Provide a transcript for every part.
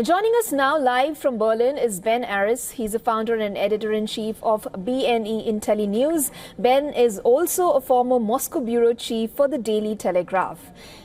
Joining us now live from Berlin is Ben Aris. He's a founder and editor-in-chief of BNE IntelliNews. Ben is also a former Moscow bureau chief for the Daily Telegraph.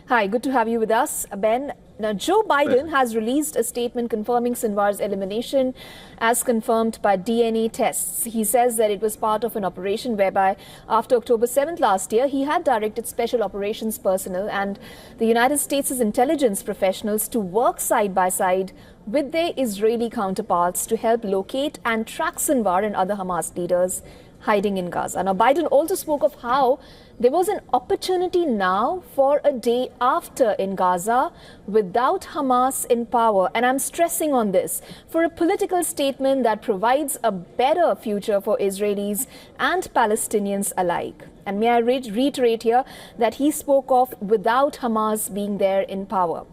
Hi, good to have you with us, Ben. Now, Joe Biden has released a statement confirming Sinwar's elimination as confirmed by DNA tests. He says that it was part of an operation whereby after October 7th last year, he had directed special operations personnel and the United States' intelligence professionals to work side by side with their Israeli counterparts to help locate and track Sinwar and other Hamas leaders hiding in Gaza. Now, Biden also spoke of how there was an opportunity now for a day after in Gaza without Hamas in power. And I'm stressing on this for a political statement that provides a better future for Israelis and Palestinians alike. And may I reiterate here that he spoke of without Hamas being there in power.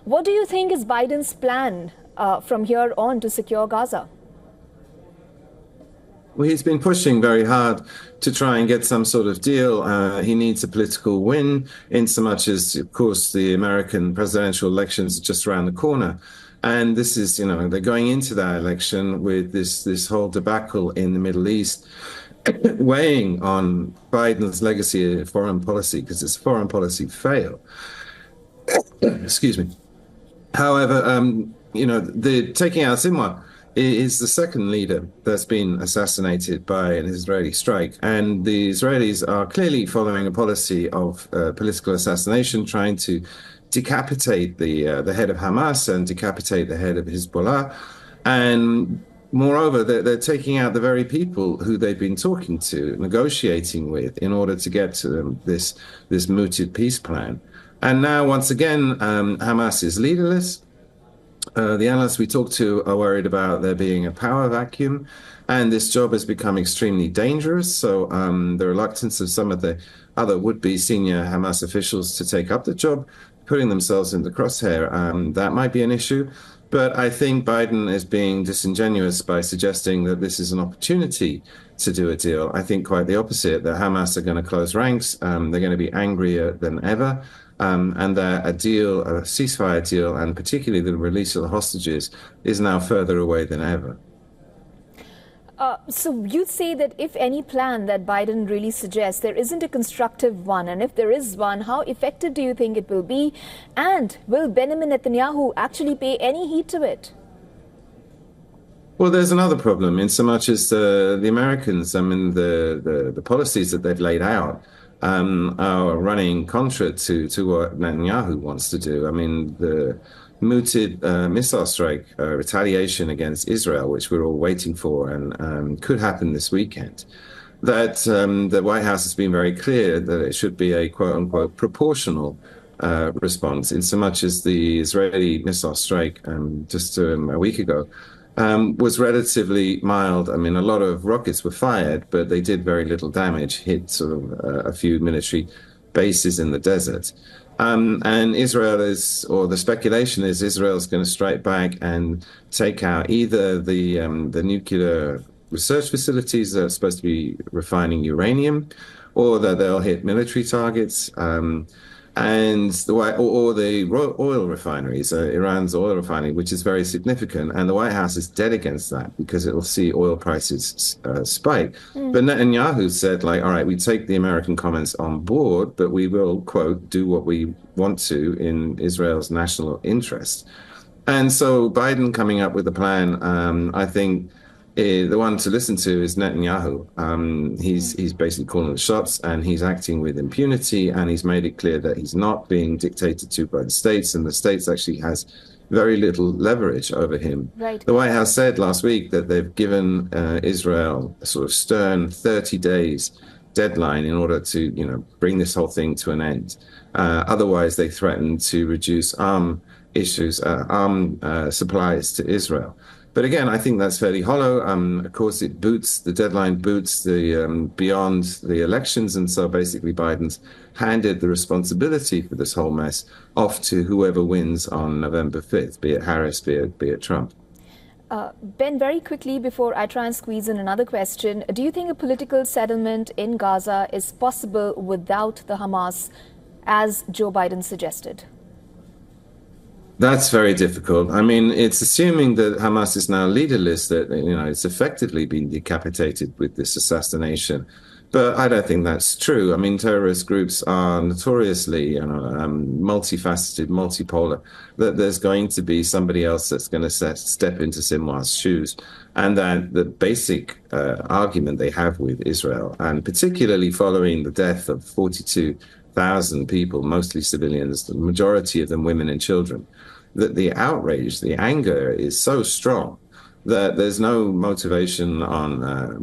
What do you think is Biden's plan from here on to secure Gaza? Well, he's been pushing very hard to try and get some sort of deal. He needs a political win, in so much as, of course, the American presidential elections are just around the corner. And this is, they're going into that election with this whole debacle in the Middle East, weighing on Biden's legacy of foreign policy, because it's a foreign policy fail. Excuse me. However, the taking out Sinwar is the second leader that's been assassinated by an Israeli strike. And the Israelis are clearly following a policy of political assassination, trying to decapitate the head of Hamas and decapitate the head of Hezbollah. And moreover, they're taking out the very people who they've been talking to, negotiating with, in order to get to this mooted peace plan. And now, once again, Hamas is leaderless. The analysts we talked to are worried about there being a power vacuum, and this job has become extremely dangerous. So the reluctance of some of the other would-be senior Hamas officials to take up the job, putting themselves in the crosshair, that might be an issue. But I think Biden is being disingenuous by suggesting that this is an opportunity to do a deal. I think quite the opposite, that Hamas are going to close ranks. They're going to be angrier than ever. And that a ceasefire deal, and particularly the release of the hostages, is now further away than ever. So you'd say that if any plan that Biden really suggests, there isn't a constructive one. And if there is one, how effective do you think it will be? And will Benjamin Netanyahu actually pay any heed to it? Well, there's another problem, in so much as the Americans, the policies that they've laid out, are running contra to what Netanyahu wants to do. I mean, the mooted missile strike retaliation against Israel, which we're all waiting for and could happen this weekend, that the White House has been very clear that it should be a quote-unquote proportional response, in so much as the Israeli missile strike just a week ago was relatively mild. I mean, a lot of rockets were fired, but they did very little damage, hit sort of a few military bases in the desert. And Israel is, or the speculation is, Israel's going to strike back and take out either the nuclear research facilities that are supposed to be refining uranium, or that they'll hit military targets, and the oil refineries, Iran's oil refinery, which is very significant. And the White House is dead against that because it will see oil prices spike. But Netanyahu said, all right, we take the American comments on board, but we will, quote, do what we want to in Israel's national interest. And so Biden coming up with a plan, I think, the one to listen to is Netanyahu. He's basically calling the shots, and he's acting with impunity, and he's made it clear that he's not being dictated to by the states, and the states actually has very little leverage over him. Right. The White House said last week that they've given Israel a sort of stern 30 days deadline in order to, bring this whole thing to an end. Otherwise, they threaten to reduce arm supplies to Israel. But again, I think that's fairly hollow. Of course, the deadline boots the beyond the elections. And so basically Biden's handed the responsibility for this whole mess off to whoever wins on November 5th, be it Harris, be it Trump. Ben, very quickly before I try and squeeze in another question, do you think a political settlement in Gaza is possible without the Hamas, as Joe Biden suggested? That's very difficult. I mean, it's assuming that Hamas is now leaderless, that, it's effectively been decapitated with this assassination. But I don't think that's true. I mean, terrorist groups are notoriously, multifaceted, multipolar. That there's going to be somebody else that's going to step into Sinwar's shoes, and that the basic argument they have with Israel, and particularly following the death of 42,000 people, mostly civilians, the majority of them women and children, that the outrage, the anger is so strong that there's no motivation on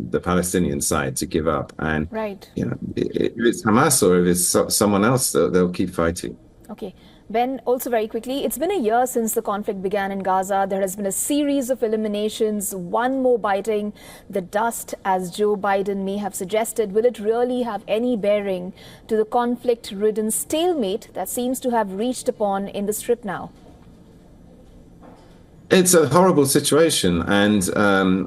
the Palestinian side to give up. And, right. If it's Hamas or if it's someone else, they'll keep fighting. Okay. Ben, also very quickly, it's been a year since the conflict began in Gaza. There has been a series of eliminations, one more biting the dust, as Joe Biden may have suggested. Will it really have any bearing to the conflict-ridden stalemate that seems to have reached upon in the Strip now? It's a horrible situation, and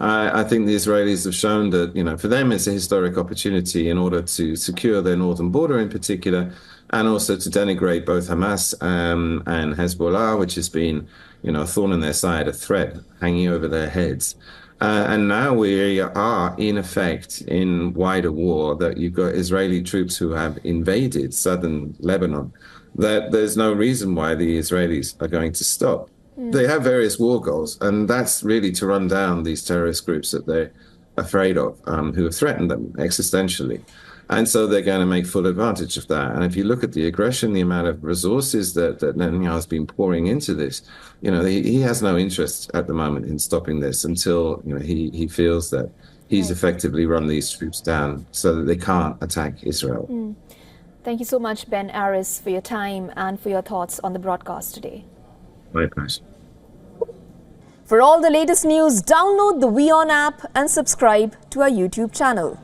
I think the Israelis have shown that, for them it's a historic opportunity in order to secure their northern border in particular, and also to denigrate both Hamas and Hezbollah, which has been, a thorn in their side, a threat hanging over their heads. And now we are, in effect, in wider war, that you've got Israeli troops who have invaded southern Lebanon, that there's no reason why the Israelis are going to stop. They have various war goals, and that's really to run down these terrorist groups that they're afraid of, who have threatened them existentially. And so they're going to make full advantage of that. And if you look at the aggression, the amount of resources that Netanyahu has been pouring into this, he has no interest at the moment in stopping this until, he feels that he's effectively run these troops down so that they can't attack Israel. Thank you so much, Ben Aris, for your time and for your thoughts on the broadcast today. My pleasure. For all the latest news, download the WION app and subscribe to our YouTube channel.